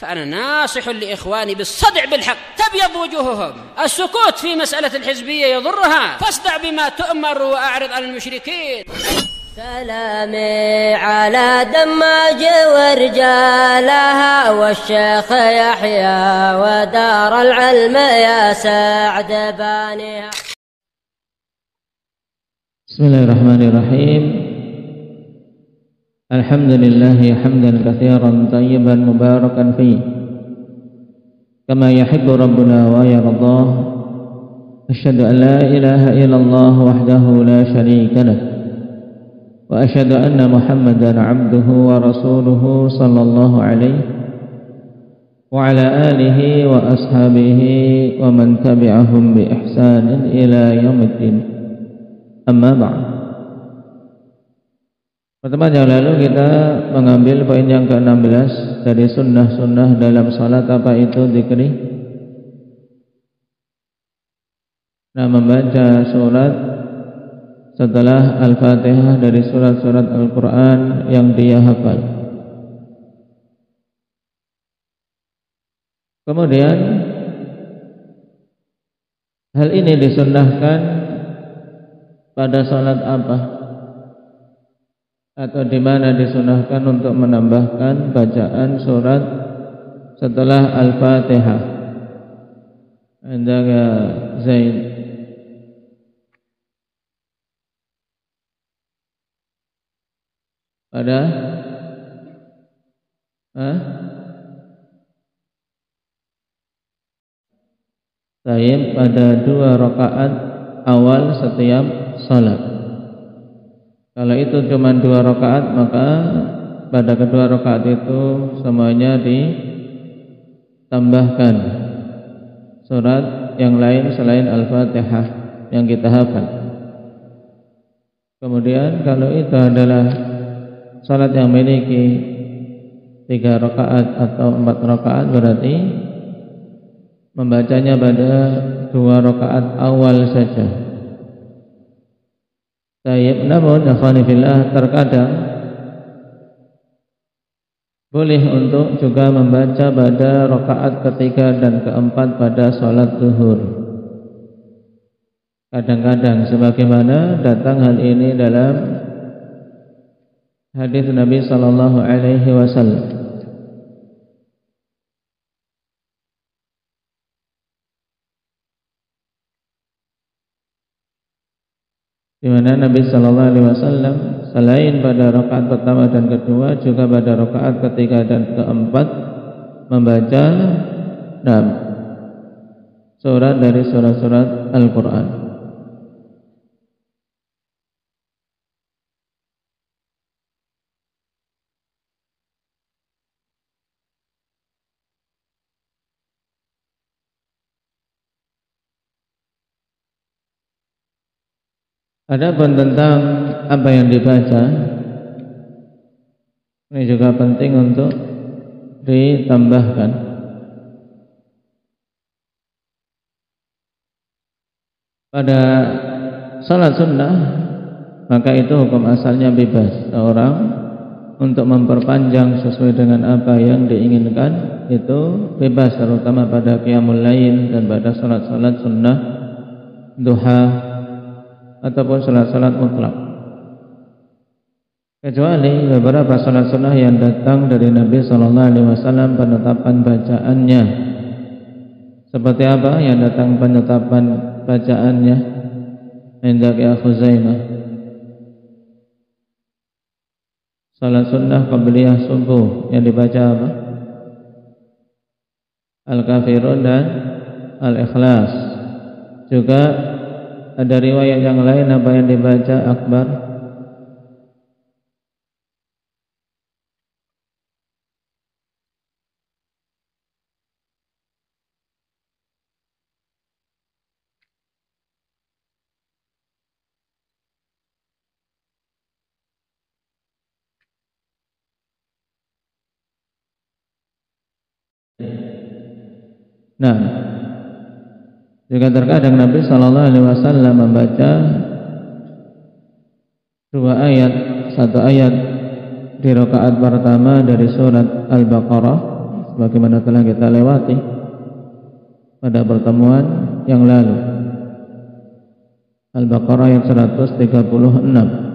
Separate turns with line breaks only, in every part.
فأنا ناصح لإخواني بالصدع بالحق تبيض وجوههم. السكوت في مسألة الحزبية يضرها، فاصدع بما تؤمر وأعرض عن المشركين.
سلامي على دماج ورجالها والشيخ يحيى ودار العلم يا سعد بانيها.
بسم الله الرحمن الرحيم. الحمد لله حمدا كثيرا طيبا مباركا فيه كما يحب ربنا ويرضاه. أشهد أن لا إله إلا الله وحده لا شريك له، وأشهد أن محمدا عبده ورسوله صلى الله عليه وعلى آله وأصحابه ومن تبعهم بإحسان إلى يوم الدين. Amma ba'd. Pertemuan yang lalu kita mengambil poin yang ke-16 dari sunnah-sunnah dalam salat. Apa itu dzikri? Nah, membaca surat setelah Al-Fatihah dari surat-surat Al-Quran yang dia hafal. Kemudian hal ini disunnahkan pada salat apa? Atau di mana disunahkan untuk menambahkan bacaan surat setelah Al-Fatihah? Indaka Zaid. Pada Tayyib pada 2 rakaat awal setiap salat. Kalau itu cuma 2 rakaat, maka pada kedua rakaat itu semuanya ditambahkan surat yang lain selain Al-Fatihah yang kita hafal. Kemudian kalau itu adalah salat yang memiliki 3 rakaat atau 4 rakaat, berarti membacanya pada 2 rakaat awal saja. Tayyib, namun akhwani fillah, terkadang boleh untuk juga membaca pada rakaat ketiga dan keempat pada salat zuhur. Kadang-kadang sebagaimana datang hal ini dalam hadis Nabi sallallahu alaihi wasallam. Di mana Nabi sallallahu alaihi wasallam selain pada rakaat pertama dan kedua, juga pada rakaat ketiga dan keempat membaca surat dari surat-surat Al-Qur'an. Adapun tentang apa yang dibaca, ini juga penting untuk ditambahkan. Pada salat sunnah, maka itu hukum asalnya bebas. Orang untuk memperpanjang sesuai dengan apa yang diinginkan itu bebas, terutama pada qiyamul lail dan pada salat-salat sunnah duha ataupun salat-salat mutlak, kecuali beberapa salat sunnah yang datang dari Nabi sallallahu alaihi wasallam penetapan bacaannya. Seperti apa yang datang penetapan bacaannya? Indaka Khuzaimah, salat sunnah qabliyah subuh yang dibaca apa? Al-Kafirun dan Al-Ikhlas. Juga ada riwayat yang lain apa yang dibaca akbar? Nah, juga terkadang Nabi sallallahu alaihi wasallam membaca 2 ayat, 1 ayat di rakaat pertama dari surat Al-Baqarah, sebagaimana telah kita lewati pada pertemuan yang lalu. Al-Baqarah ayat 136.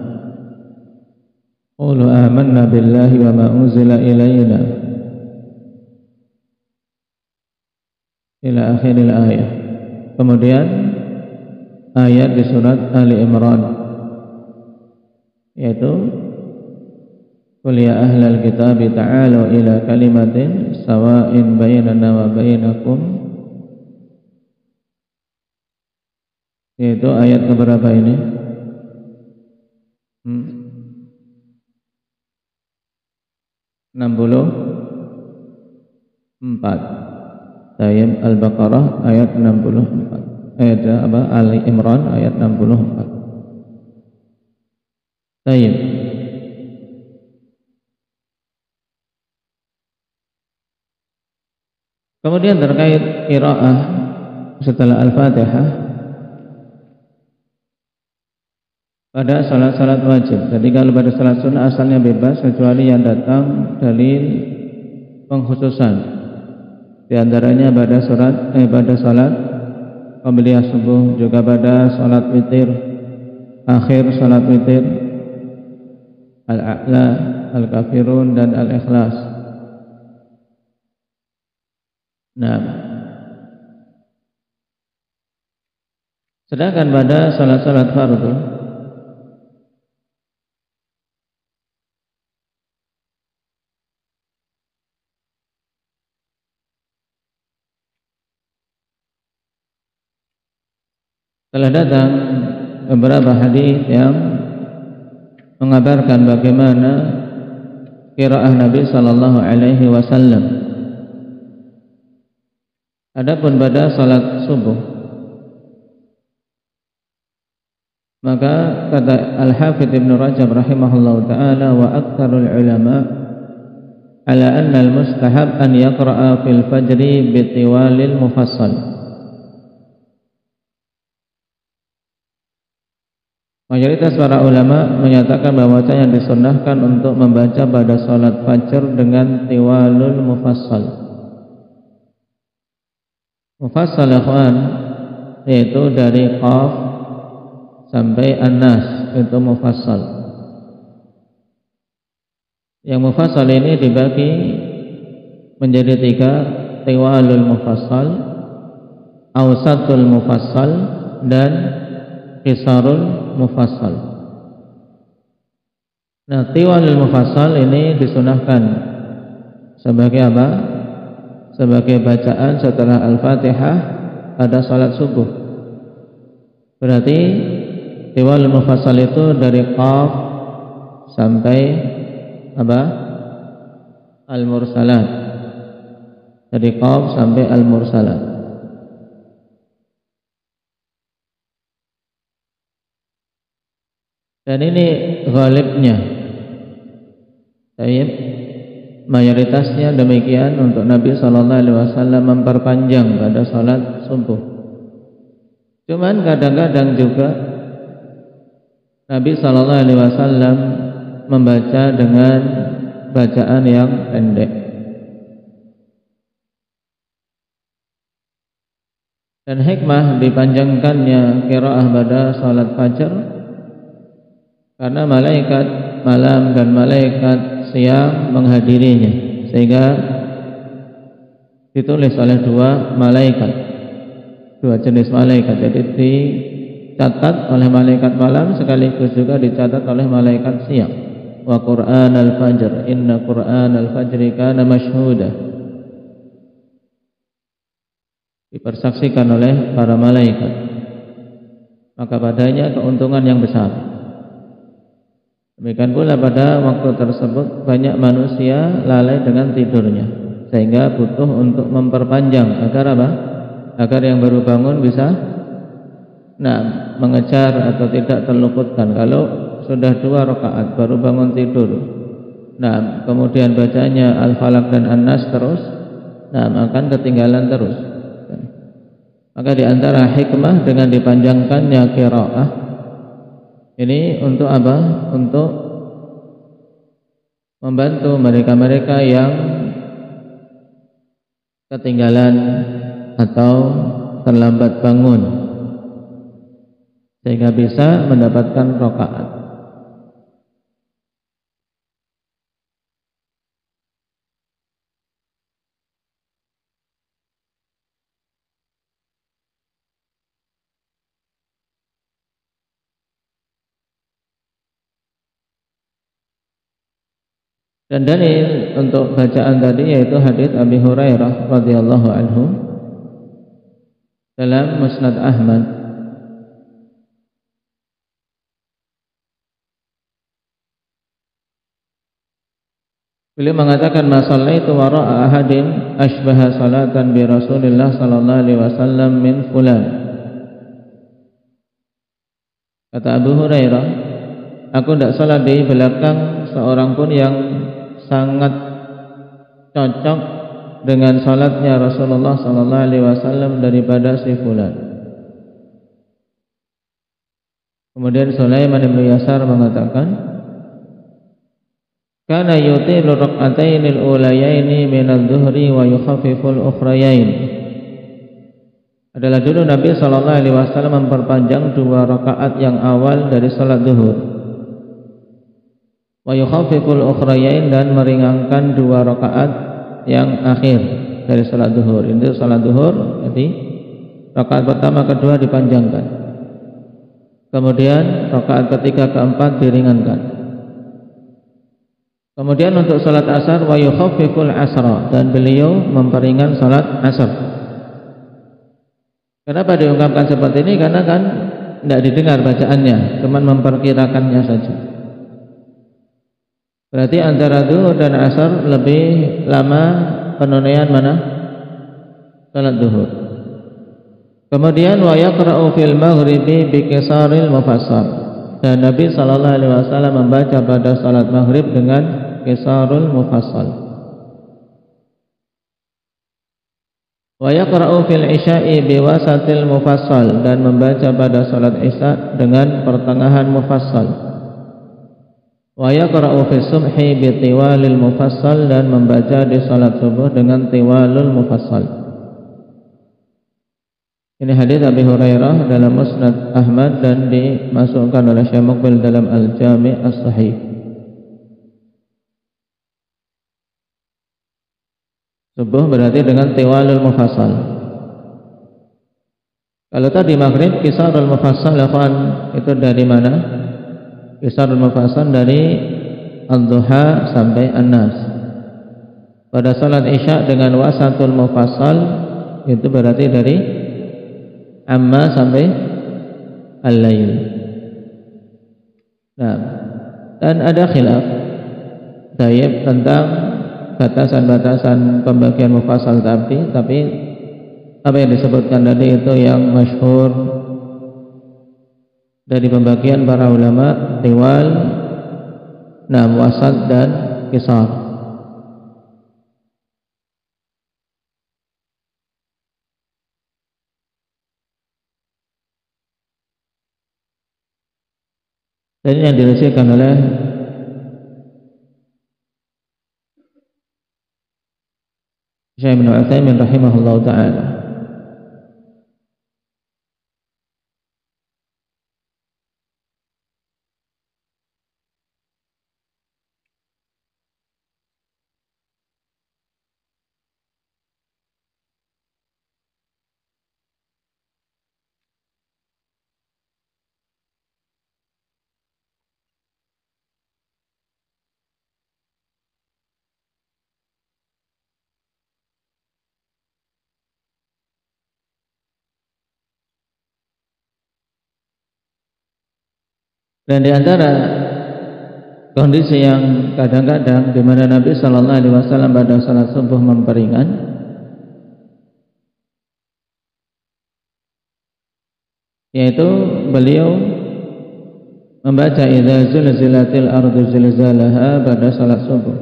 Qulu amanna billahi wa ma unzila ilayna ila akhiril ayat. Kemudian ayat di surat Ali Imran, yaitu qul ya ahlal kitab ta'alu ila kalimatin sawa'in bainana wa bainakum, yaitu ayat keberapa ini? 64. Ayat Al-Baqarah ayat 64. Ayat apa? Ali Imran ayat 64. Baik. Kemudian terkait qiraah setelah Al-Fatihah pada salat-salat wajib. Jadi kalau pada salat sunnah asalnya bebas kecuali yang datang dalil pengkhususan. Di antaranya pada salat qabliyah subuh, juga pada salat witir, akhir salat witir, Al-A'la, Al-Kafirun dan Al-Ikhlas. Nah, sedangkan pada salat-salat fardu telah datang beberapa hadis yang mengabarkan bagaimana qiraah Nabi sallallahu alaihi wasallam. Adapun pada salat subuh, maka kata Al-Hafidz Ibnu Rajab rahimahullahu taala, wa aktsarul ulama ala anna al-mustahab an yaqra'a fil fajri bi tiwalil mufassal. Mayoritas para ulama menyatakan bahwa yang disunnahkan untuk membaca pada salat fajar dengan tiwalul mufassal. Mufassal ikhwan, yaitu dari Qaf sampai An-Nas, itu mufassal. Yang mufassal ini dibagi menjadi 3, tiwalul mufassal, awsatul mufassal, dan qisarul mufassal. Nah, tiwalul mufassal ini disunahkan sebagai apa? Sebagai bacaan setelah Al-Fatihah pada salat subuh. Berarti tiwalul mufassal itu dari Qaf sampai apa? Al-Mursalat. Dari Qaf sampai Al-Mursalat. Dan ini ghalibnya, mayoritasnya demikian untuk Nabi SAW memperpanjang pada salat subuh. Cuman kadang-kadang juga Nabi SAW membaca dengan bacaan yang pendek. Dan hikmah dipanjangkannya qiraah pada salat fajar karena malaikat malam dan malaikat siang menghadirinya, sehingga ditulis oleh 2 malaikat, 2 jenis malaikat. Jadi dicatat oleh malaikat malam sekaligus juga dicatat oleh malaikat siang. Wa Qur'an al-fajr, inna Qur'an al-fajri kana mashhuda. Dipersaksikan oleh para malaikat. Maka padanya keuntungan yang besar. Demikian pula pada waktu tersebut banyak manusia lalai dengan tidurnya, sehingga butuh untuk memperpanjang agar apa? Agar yang baru bangun bisa mengejar atau tidak terluputkan. Kalau sudah 2 rakaat baru bangun tidur, kemudian bacanya Al-Falaq dan An-Nas terus, akan ketinggalan terus. Maka di antara hikmah dengan dipanjangkannya qiraah ini untuk apa? Untuk membantu mereka-mereka yang ketinggalan atau terlambat bangun sehingga bisa mendapatkan rakaat. Dan dalil untuk bacaan tadi yaitu hadits Abi Hurairah radhiyallahu anhu dalam Musnad Ahmad. Beliau mengatakan, "Ma shallaitu wara'a ahadin ashbaha salatan bi Rasulillah sallallahu alaihi wasallam min fulan." Kata Abu Hurairah, aku tidak salat di belakang seorang pun yang sangat cocok dengan salatnya Rasulullah sallallahu alaihi wasallam daripada si fulan. Kemudian Sulaiman bin Yasar mengatakan, kana yutilu rak'atainil ulayaini minadh dhuhri wa yukhaffiful ukhrayain. Adalah dulu Nabi sallallahu alaihi wasallam memperpanjang 2 rakaat yang awal dari salat zuhur. Wa yukhaffiful ukhrayain, dan meringankan 2 rakaat yang akhir dari salat zuhur. Ini salat zuhur, jadi rakaat pertama kedua dipanjangkan. Kemudian rakaat ketiga keempat diringankan. Kemudian untuk salat asar, wa yukhaffiful asra, dan beliau memperingan salat asar. Kenapa diungkapkan seperti ini? Karena kan tidak didengar bacaannya, cuma memperkirakannya saja. Berarti antara zuhur dan asar lebih lama penunaian mana? Salat zuhur. Kemudian wa yaqra'u fil maghribi bi qisaril mufassal. Dan Nabi sallallahu alaihi wasallam membaca pada salat maghrib dengan qisarul mufassal. Wa yaqra'u fil isya'i bi wasatil mufassal, dan membaca pada salat isya dengan pertengahan mufassal. Wa yaqra'u fi subhi bi tiwalil mufassal, dan membaca di salat subuh dengan tiwalul mufassal. Ini hadis Abi Hurairah dalam Musnad Ahmad dan dimasukkan oleh Syekh Muqbil dalam Al-Jami' As-Sahih. Subuh berarti dengan tiwalul mufassal. Kalau tadi maghrib qisarul mufassal, itu dari mana? Qisarul mufassal dari Ad-Duha sampai An-Nas. Pada salat Isya dengan wasatul mufassal, itu berarti dari Amma sampai Al-Lail. Nah, dan ada khilaf Tayyib tentang batasan-batasan pembagian mufassal tapi apa yang disebutkan tadi itu yang masyhur dari pembagian para ulama, tiwal, wasat dan qisar. Dan ini yang dirisikan oleh Syekh Ibnu Utsaimin rahimahullahu taala. Dan di antara kondisi yang kadang-kadang di mana Nabi sallallahu alaihi wasallam pada salat subuh memperingan, yaitu beliau membaca idza zulzilatil ardu zilzalaha pada salat subuh.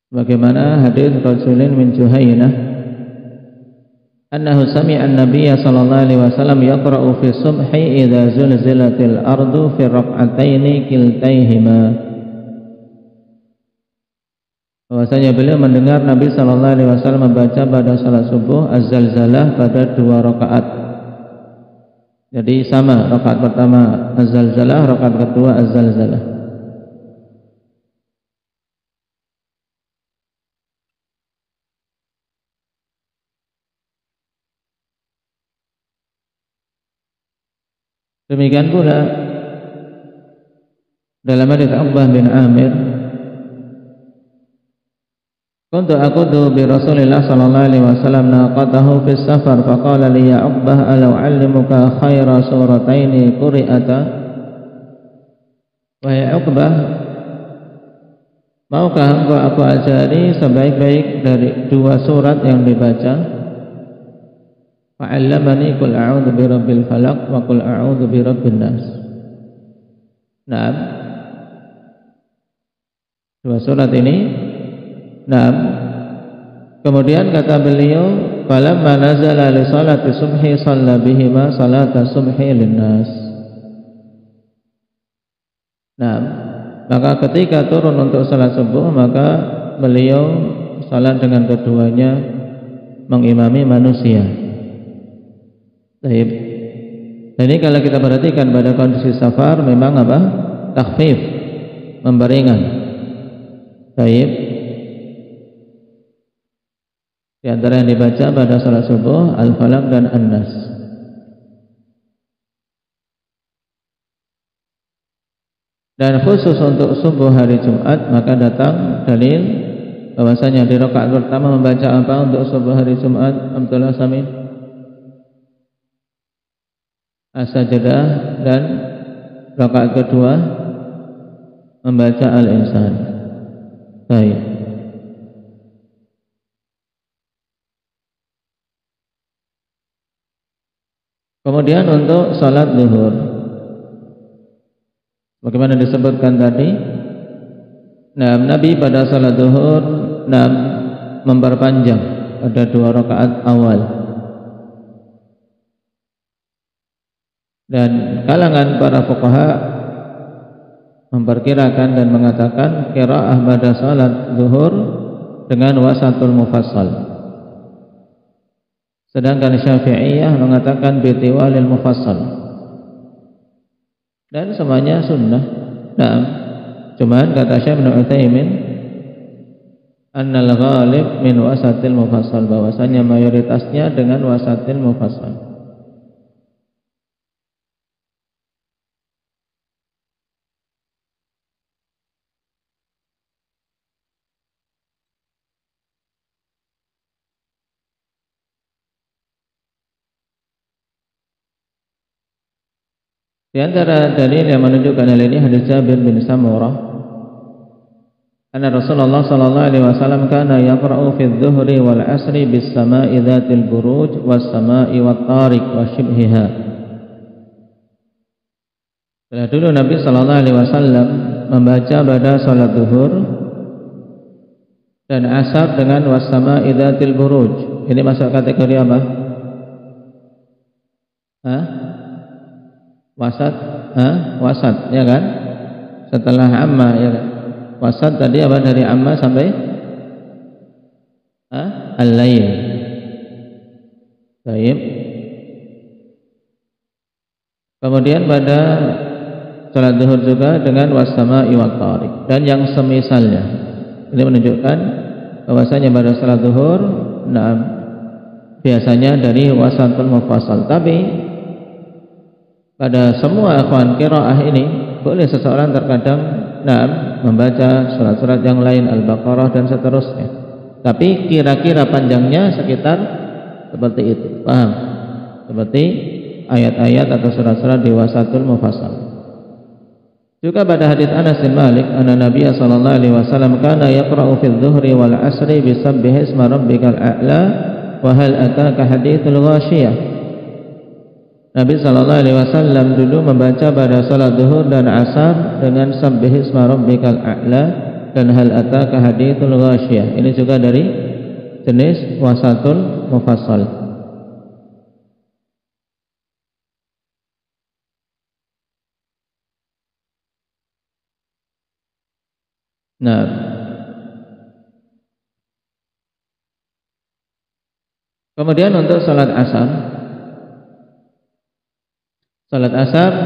Bagaimana hadis Rasulullah min Juhainah annahu sami'a an-nabiy sallallahu alaihi wasallam yaqra'u fi subhi idza zulzilatil ardu fi rak'ataini kiltaihima. bahwasanya beliau mendengar Nabi sallallahu alaihi wasallam membaca pada salat subuh Az-Zalzalah pada 2 rakaat. Jadi sama, rakaat pertama Az-Zalzalah, rakaat kedua Az-Zalzalah. Demikian pula dalam hadits Uqbah bin Amir, kuntu aqudu bi Rasulillah sallallahu alaihi wasallam naqatahu fis safar faqala li ya Uqbah alau allimuka khaira surataini quri'ata. Wahai Uqbah, maukah engkau aku ajari sebaik-baik dari 2 surat yang dibaca? Fa'allamani qul a'udzu birabbil falaq wa qul a'udzu birabbin nas. Naam. 2 surat ini. Naam. Kemudian kata beliau, falamma nazala li salati subhi shalla bihima salata subhi linnas. Naam. Maka ketika turun untuk salat subuh, maka beliau salat dengan keduanya mengimami manusia. Baik. Jadi kalau kita perhatikan pada kondisi safar memang apa? Takhfif, memberingan. Baik. Di antara yang dibaca pada salat subuh Al-Falaq dan An-Nas. Dan khusus untuk subuh hari Jumat maka datang dalil bahwasanya di rakaat pertama membaca apa untuk subuh hari Jumat? Abdullah Samin. As-Sajdah, dan rakaat kedua membaca Al-Insan. Baik. Kemudian untuk salat zuhur, bagaimana disebutkan tadi, Nabi pada salat zuhur memperpanjang pada 2 rakaat awal. Dan kalangan para fuqaha memperkirakan dan mengatakan qiraah pada salat zuhur dengan wasatul mufassal. Sedangkan Syafi'iyah mengatakan bitiwalil mufassal. Dan semuanya sunnah. Naam. Cuman kata Syekh Ibnu Utsaimin, annal ghalib min wasatil mufassal, bahwasanya mayoritasnya dengan wasatil mufassal. Di antara dalil yang menunjukkan hal ini hadis Jabir bin Samurah, anna Rasulullah sallallahu alaihi wasallam kana yaqra'u fi adh-dhuhri wal 'asri bis sama'i dzatil buruj was sama'i wat tariq wa shibhiha. Dulu Nabi sallallahu alaihi wasallam membaca pada salat zuhur dan asar dengan was sama'i dzatil buruj. Ini masuk kategori apa? Wasat, ya kan? Setelah amma, ya kan? Wasat tadi apa, dari amma sampai al-lail. Baik. Kemudian pada salat zuhur juga dengan was-sama'i wat tariq dan yang semisalnya. Ini menunjukkan bahwasanya pada salat zuhur biasanya dari wasatul mufassal. Tapi pada semua akhwan qiraah ini boleh seseorang terkadang membaca surat-surat yang lain, Al-Baqarah dan seterusnya. Tapi kira-kira panjangnya sekitar seperti itu. Paham? Seperti ayat-ayat atau surat-surat di wasatul mufassal. Juga pada hadits Anas bin Malik, anna Nabi sallallahu alaihi wasallam kana yaqra'u fi adh-dhuhri wal 'asri bi sabbihi isma rabbikal a'la wa hal ataka haditsul ghashiyah. Nabi sallallahu alaihi wasallam dulu membaca pada salat zuhur dan asar dengan sabbih isma rabbikal a'la dan hal ataka haditsul ghashiyah. Ini juga dari jenis wasatul mufassal. Nah, Kemudian untuk salat asar,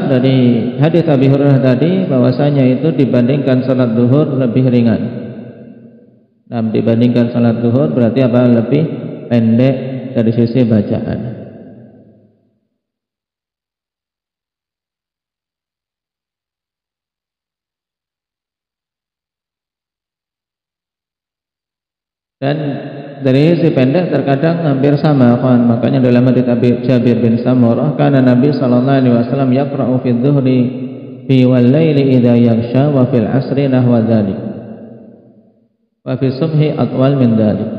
dari hadis Abi Hurairah tadi bahwasanya itu dibandingkan salat zuhur lebih ringan. Nah, dibandingkan salat zuhur berarti apa? Lebih pendek dari sisi bacaan. Dan dari sisi pendek terkadang hampir sama, kawan. Makanya dalam hadits Jabir bin Samurah, kana Nabi sallallahu alaihi wasallam yaqra'u fi dhuhri fi wal laili idza yaghsha wa fil asri nahwa dzalik. Wa fi subhi atwal min dzalik.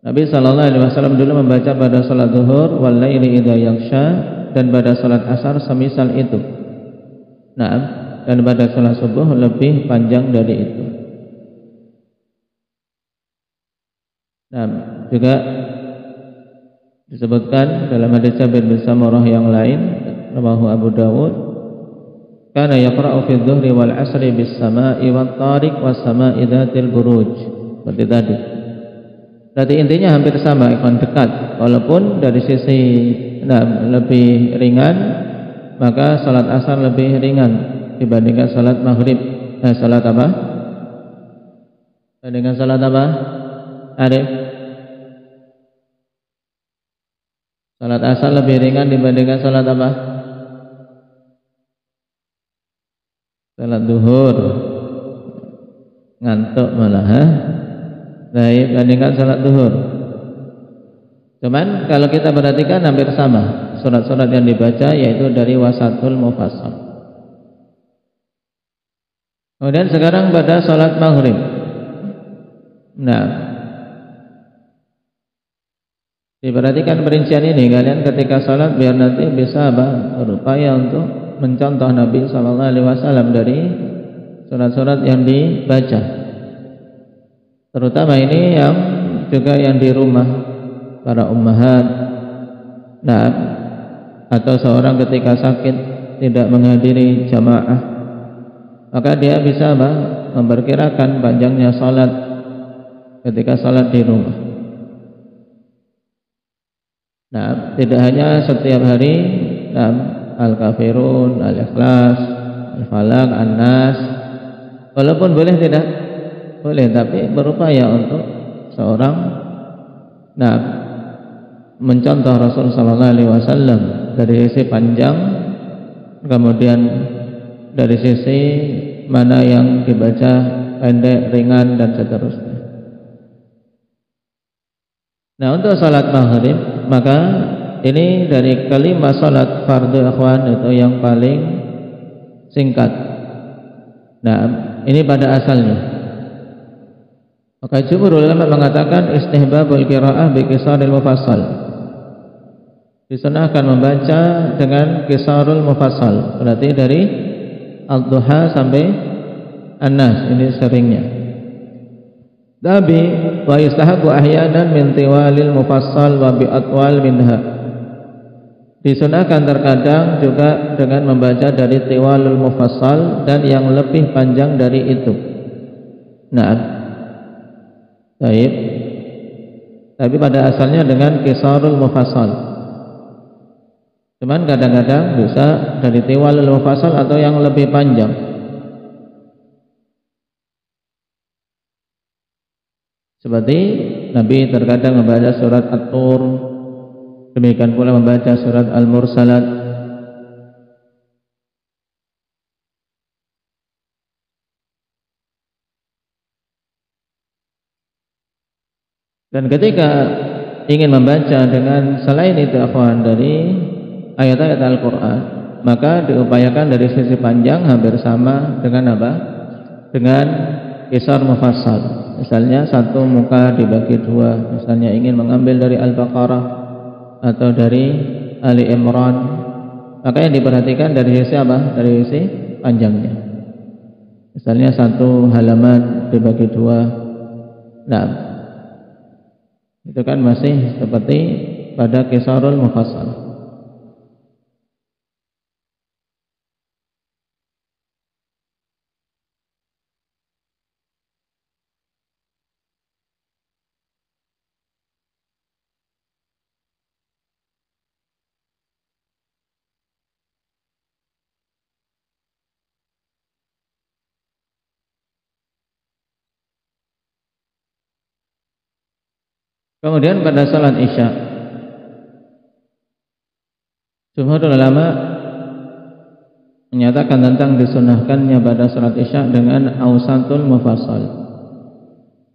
Nabi sallallahu alaihi wasallam dulu membaca pada salat zuhur wal laili idza yaghsha dan pada salat asar semisal itu. Naam, dan pada salat subuh lebih panjang dari itu. Nah, juga disebutkan dalam hadis Jabir bin Samurah yang lain, rawahu Abu Dawud, kana yaqra'u fi dhuhri wal 'asri bis sama'i wat tariq was sama'i dzatil buruj. Seperti tadi. Berarti intinya hampir sama, ikhwan, dekat. Walaupun dari sisi lebih ringan, maka salat asar lebih ringan dibandingkan salat maghrib. Salat apa? Dibandingkan salat apa? Arif. Salat asar lebih ringan dibandingkan salat apa? Salat duhur. Ngantuk malah, baik, dibandingkan salat duhur. Cuman kalau kita perhatikan hampir sama surat-surat yang dibaca, yaitu dari wasatul mufassal. Kemudian sekarang pada salat maghrib. Nah, diperhatikan perincian ini kalian ketika salat, biar nanti bisa berupaya untuk mencontoh Nabi sallallahu alaihi wasallam dari surat-surat yang dibaca. Terutama ini yang juga yang di rumah para ummahat. Nah, atau seorang ketika sakit tidak menghadiri jamaah, maka dia bisa memperkirakan panjangnya salat ketika salat di rumah. Nah, tidak hanya setiap hari Al-Kafirun, Al-Ikhlas, Al-Falaq, An-Nas. Walaupun boleh tidak? Boleh, tapi berupaya untuk seorang mencontoh Rasul sallallahu alaihi wasallam dari sisi panjang, kemudian dari sisi mana yang dibaca pendek, ringan, dan seterusnya. Nah, untuk salat maghrib, maka ini dari kelima salat fardu ikhwan itu yang paling singkat. Nah, ini pada asalnya. Maka jumhur ulama mengatakan istihbabul qiraah bi qisaril mufassal. Disunahkan membaca dengan qisarul mufassal. Berarti dari Al-Duha sampai An-Nas, ini seringnya. Tapi wa yustahabu ahyanan min tiwalil mufassal wa bi atwal minha. Disunahkan terkadang juga dengan membaca dari tiwalul mufassal dan yang lebih panjang dari itu. Nah, baik. Tapi pada asalnya dengan qisarul mufassal. Cuman kadang-kadang bisa dari tiwalul mufassal atau yang lebih panjang. Seperti Nabi terkadang membaca surat At-Tur, demikian pula membaca surat Al-Mursalat. Dan ketika ingin membaca dengan selain itu akhwan dari ayat-ayat Al-Quran, maka diupayakan dari sisi panjang hampir sama dengan apa? Dengan qisar mufassal. Misalnya satu muka dibagi dua, misalnya ingin mengambil dari Al-Baqarah atau dari Ali Imran, maka yang diperhatikan dari sisi apa? Dari sisi panjangnya. Misalnya satu halaman dibagi dua. Nah, itu kan masih seperti pada qisarul mufassal. Kemudian pada salat Isya, jumhur ulama menyatakan tentang disunahkannya pada salat Isya dengan ausatul mufassal,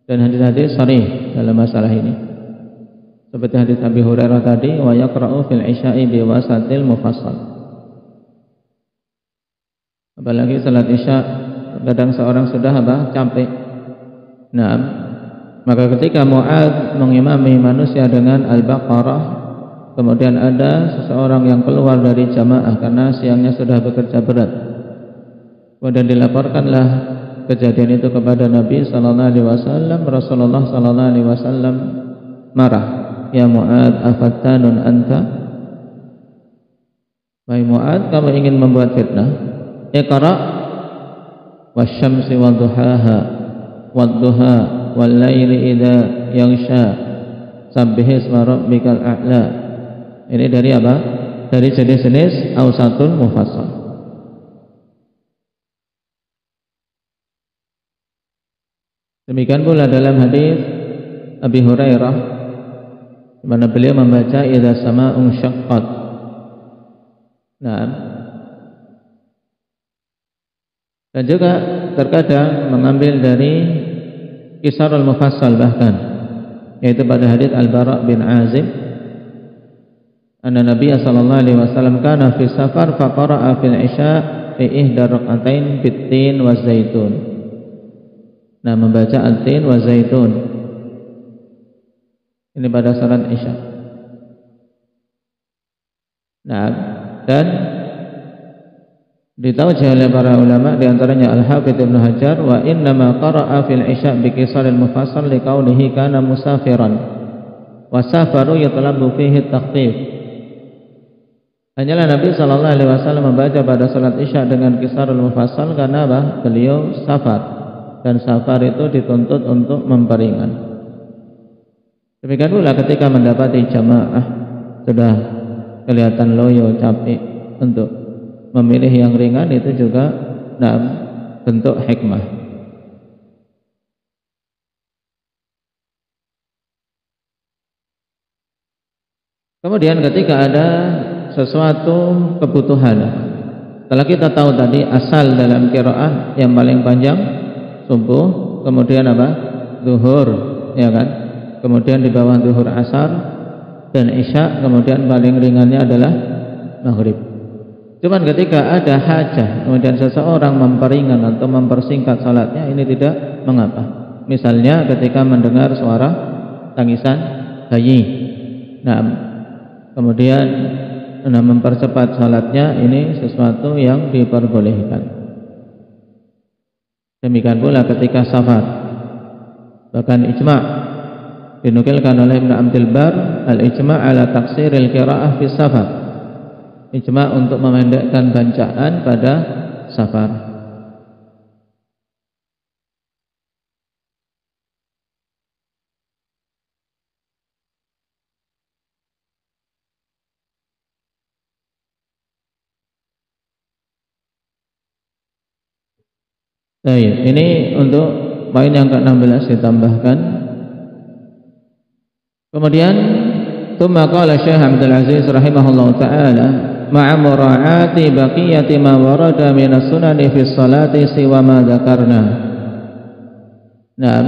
dan hadis-hadis sharih dalam masalah ini, seperti hadis Abi Hurairah tadi, wa yaqra'u fil isya'i bi wasatil mufassal. Apalagi salat Isya kadang seorang sudah capek. Nah, maka ketika Mu'adz mengimami manusia dengan Al-Baqarah, kemudian ada seseorang yang keluar dari jamaah karena siangnya sudah bekerja berat, kemudian dilaporkanlah kejadian itu kepada Nabi sallallahu alaihi wasallam. Rasulullah sallallahu alaihi wasallam marah, "Ya Mu'adz, afattanun anta?" Wahai Mu'adz, kamu ingin membuat fitnah? Iqra' wasyamsi wadduhaha wadduha wal laili idza yaghsha sabbihisma rabbikal a'la. Ini dari apa? Dari jenis-jenis ausatul mufassal. Demikian pula dalam hadis Abi Hurairah di mana beliau membaca idza sama'un syaqqat. Nah, dan juga terkadang mengambil dari Qisarul Mufassal bahkan, yaitu pada hadis Al-Bara' bin Azib, anna Nabi sallallahu alaihi wasallam kana fi safar fa qara'a fil isya fi ihda rak'atain bit-tin wa zaitun. Nah, membaca al-tin wa zaitun ini pada salat Isya. Nah, dan ditawajjah oleh para ulama, di antaranya Al-Hafidz Ibnu Hajar, wa innama qara'a fil isya bi qisaril mufassal liqaulihi kana musafiran wa safaru yatlabu fihi takhfif. Hanyalah Nabi sallallahu alaihi wasallam membaca pada salat Isya dengan qisarul mufassal karena apa? Beliau safar, dan safar itu dituntut untuk memperingan. Demikian pula ketika mendapati jamaah sudah kelihatan loyo, capek, untuk memilih yang ringan itu juga bentuk hikmah. Kemudian ketika ada sesuatu kebutuhan, setelah kita tahu tadi asal dalam qiraah yang paling panjang subuh, kemudian apa? Zuhur, ya kan? Kemudian di bawah zuhur asar dan isya, kemudian paling ringannya adalah maghrib. Cuman ketika ada hajah, kemudian seseorang memperingan atau mempersingkat salatnya, ini tidak mengapa. Misalnya ketika mendengar suara tangisan bayi, nah, kemudian mempercepat salatnya, ini sesuatu yang diperbolehkan. Demikian pula ketika safar, bahkan ijma' dinukilkan oleh Ibnu Abdul Bar, al-ijma' ala taksiril qiraah fi safar, ijma' untuk memendekkan bacaan pada safar. Baik, ini untuk poin yang ke-16 ditambahkan. Kemudian tsumma qala Syekh Abdul Aziz rahimahullahu taala ma'a mura'ati baqiyati ma warada min as-sunani fi sholati siwa ma dzakarna. Nah,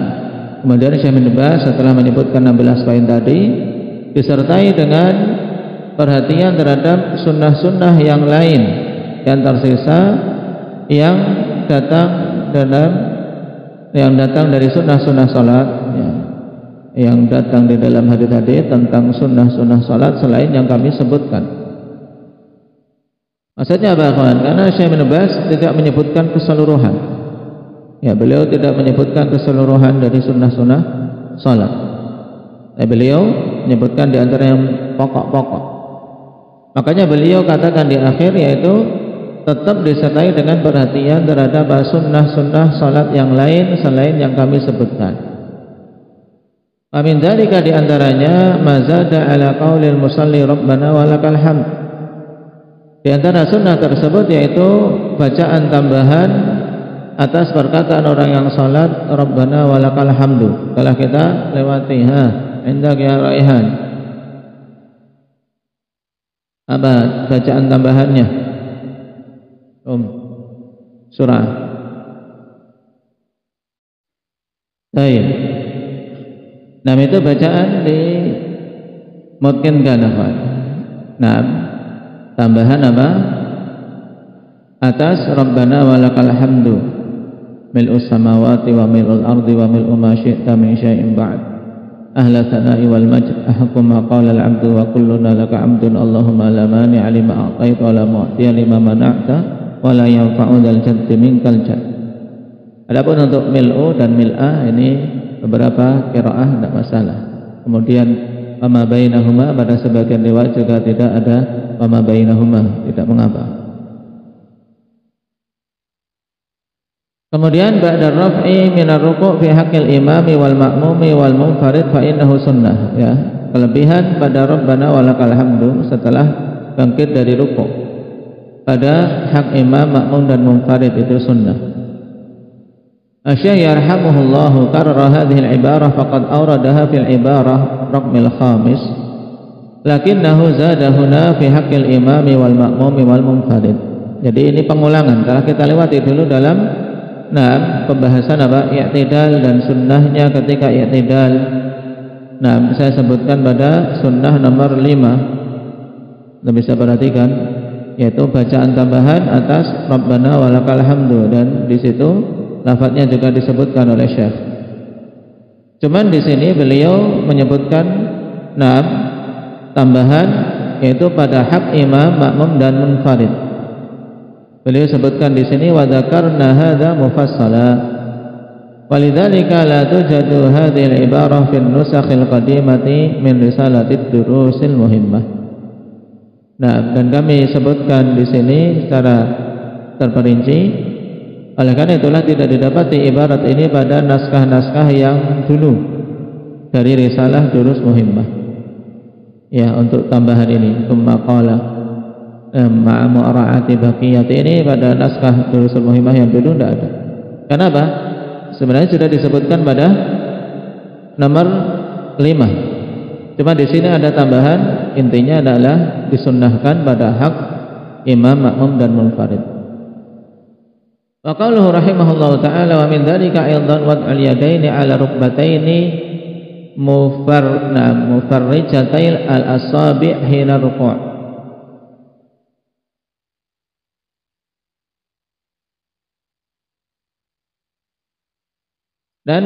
kemudian Syekh bin Baz setelah menyebutkan 16 poin tadi disertai dengan perhatian terhadap sunnah-sunnah yang lain yang tersisa yang datang dari sunnah-sunnah salat, ya, yang datang di dalam hadis-hadis tentang sunnah-sunnah salat selain yang kami sebutkan. Maksudnya apa, kawan? Karena Syekh bin Baz tidak menyebutkan keseluruhan. Ya, beliau tidak menyebutkan keseluruhan dari sunnah-sunnah salat. Beliau menyebutkan di antara yang pokok-pokok. Makanya beliau katakan di akhir, yaitu tetap disertai dengan perhatian terhadap sunnah-sunnah salat yang lain selain yang kami sebutkan. Amin dzalika di antaranya mazada ala qaulil musalli rabbana walakal hamd. Di antara sunnah tersebut yaitu bacaan tambahan atas perkataan orang yang salat rabbana walakal hamdu. Telah kita lewati, Indak ya Raihan. Apa bacaan tambahannya? Surah. Baik. Nah, itu bacaan dimungkinkan apa? Nah, tambahan apa? Atas Rabbana walakal hamdu mil'us samawati wa mil'ul ardi wa mil'u ma syi'ta min syai'in ba'd ahla thana'i wal majd ahqqu ma qala al-'abdu wa kulluna laka 'abdun Allahumma la mani'a lima a'taita wa la mu'tiya lima mana'ta wa la yanfa'u dzal jaddi minkal jadd. Adapun untuk mil'u dan mil'ah ini beberapa qiraah tidak masalah. Kemudian wama bainahuma pada sebagian riwayat juga tidak ada wama bainahuma, tidak mengapa. Kemudian ba'da raf'i minar ruku' fi haqqil imami wal ma'mumi wal munfarid fa innahu sunnah, ya. Kelebihan pada Rabbana walakal hamdu setelah bangkit dari ruku' pada hak imam, makmum dan munfarid itu sunnah. Asy-Syaikh yarhamuhullahu karara hadhihi al-ibarah faqad awradaha fil ibarah raqmil khamis lakinnahu zada huna fi haqqil imami wal ma'mumi wal munfarid. Jadi ini pengulangan, telah kita lewati dulu dalam pembahasan apa? I'tidal dan sunnahnya ketika i'tidal. Nah, saya sebutkan pada sunnah nomor 5. Anda bisa perhatikan, yaitu bacaan tambahan atas Rabbana walakal hamdu, dan di situ lafadznya juga disebutkan oleh Syekh. Cuman di sini beliau menyebutkan tambahan yaitu pada hak imam, makmum dan munfarid. Beliau sebutkan di sini wa dzakarna hadza mufassala. Walidzalika la tujadu hadhihi al-ibarah fi an-nusakhil qadimati min risalatid durusil muhimmah. Nah, dan kami sebutkan di sini secara terperinci. Oleh karena itulah tidak didapati ibarat ini pada naskah-naskah yang dulu dari risalah durus muhimmah. Ya, untuk tambahan ini tsumma qala ma'a mu'ra'ati baqiyati, ini pada naskah durusul muhimmah yang dulu tidak ada. Kenapa? Sebenarnya sudah disebutkan pada nomor 5. Cuma di sini ada tambahan, intinya adalah disunnahkan pada hak imam, makmum dan munfarid. Wa qauluhu rahimahullahu ta'ala wa min dzalika aidan wad'ul yadaini 'ala rukbataini mufarrijatai al-asabi' hina ruku'. Dan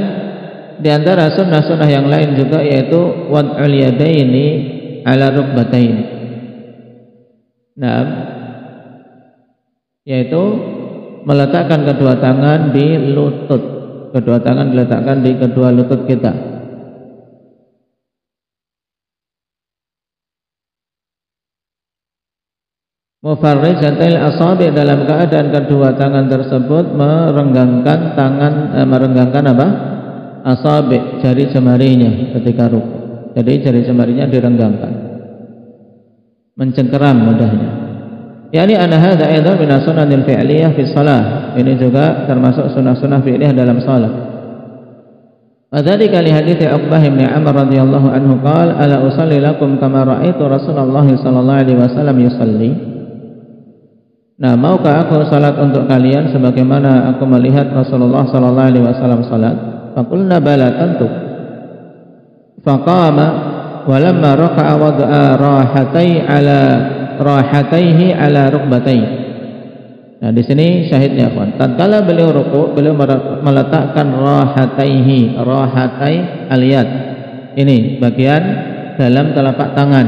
di antara sunnah-sunnah yang lain juga yaitu wad'ul yadaini 'ala rukbataini. Nah, yaitu meletakkan kedua tangan di lutut. Kedua tangan diletakkan di kedua lutut kita. Mufarrijatil asabi, dalam keadaan kedua tangan tersebut merenggangkan apa? Asabi, jari jemarinya ketika ruku. Jadi jari jemarinya direnggangkan. Mencengkeram mudahnya. Yani anna hadza aidan min as-sunanil fi'liyah fi shalah. Ini juga termasuk sunnah-sunnah fi'liyah dalam salat. Wadzalika li hadits Uqbah bin Amr radhiyallahu anhu qala ala usalli lakum kama ra'aitu Rasulullah sallallahu alaihi wasallam yusalli. Nah, maukah aku salat untuk kalian sebagaimana aku melihat Rasulullah sallallahu alaihi wasallam salat? Faqulna bala, tentu. Faqama wa lamma raka'a wada'a rahataihi ala rukbatayhi. Nah, di sini syahidnya, kawan. Tatkala beliau ruku, beliau meletakkan rahataihi, rahatai aliyat. Ini bagian dalam telapak tangan.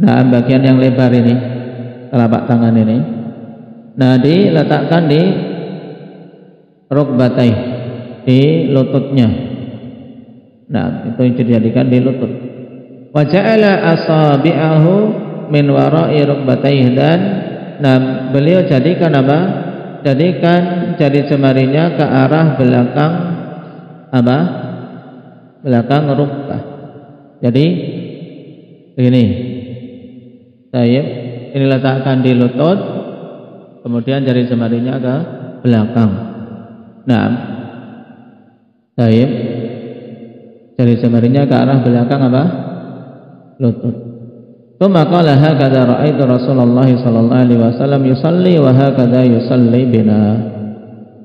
Nah, bagian yang lebar ini, telapak tangan ini. Nah, diletakkan di rukbatai, di lututnya. Nah, itu yang dijadikan di lutut. Wa ja'ala asabi'ahu min wara'i rukbatayhi, dan beliau jadikan apa? Jadikan jari jemarinya ke arah belakang apa? Belakang rukbah. Jadi ini. Tayyib, ini letakkan di lutut, kemudian jari jemarinya ke belakang. Nah, tayyib. jari jemarinya ke arah belakang apa? Lutut. Tsumma qala hakadha ra'aitu Rasulullah sallallahu alaihi wasallam yusalli wa hakadha yusalli bina.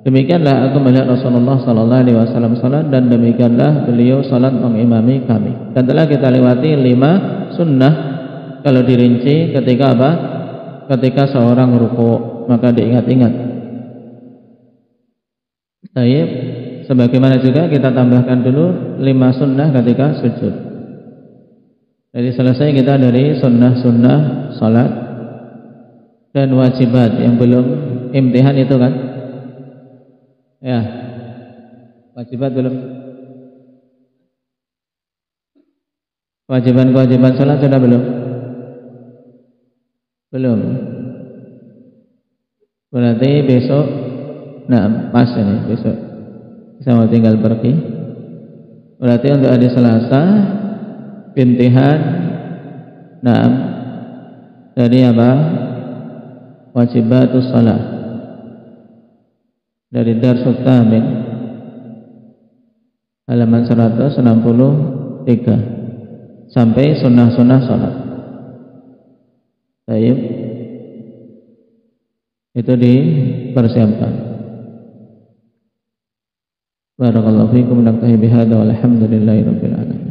Demikianlah aku melihat Rasulullah sallallahu alaihi wasallam salat dan demikianlah beliau salat mengimami kami. Dan telah kita lewati 5 sunnah kalau dirinci ketika apa? Ketika seorang ruku', maka diingat-ingat. Baik, sebagaimana juga kita tambahkan dulu 5 sunnah ketika sujud. Jadi selesai kita dari sunnah-sunnah salat dan wajibat yang belum imtihan itu kan? Ya, wajibat belum? Kewajiban salat sudah belum? Belum. Berarti besok, nah pas ini besok saya mau tinggal pergi. Berarti untuk hari Selasa imtihan, nah dari apa? Wajibatus shalah dari Darsus Tamin halaman 163 sampai sunnah-sunnah salat. Baik, itu dipersiapkan. Barakallahu fiikum, naktahi bihadza walhamdulillahi rabbil alamin.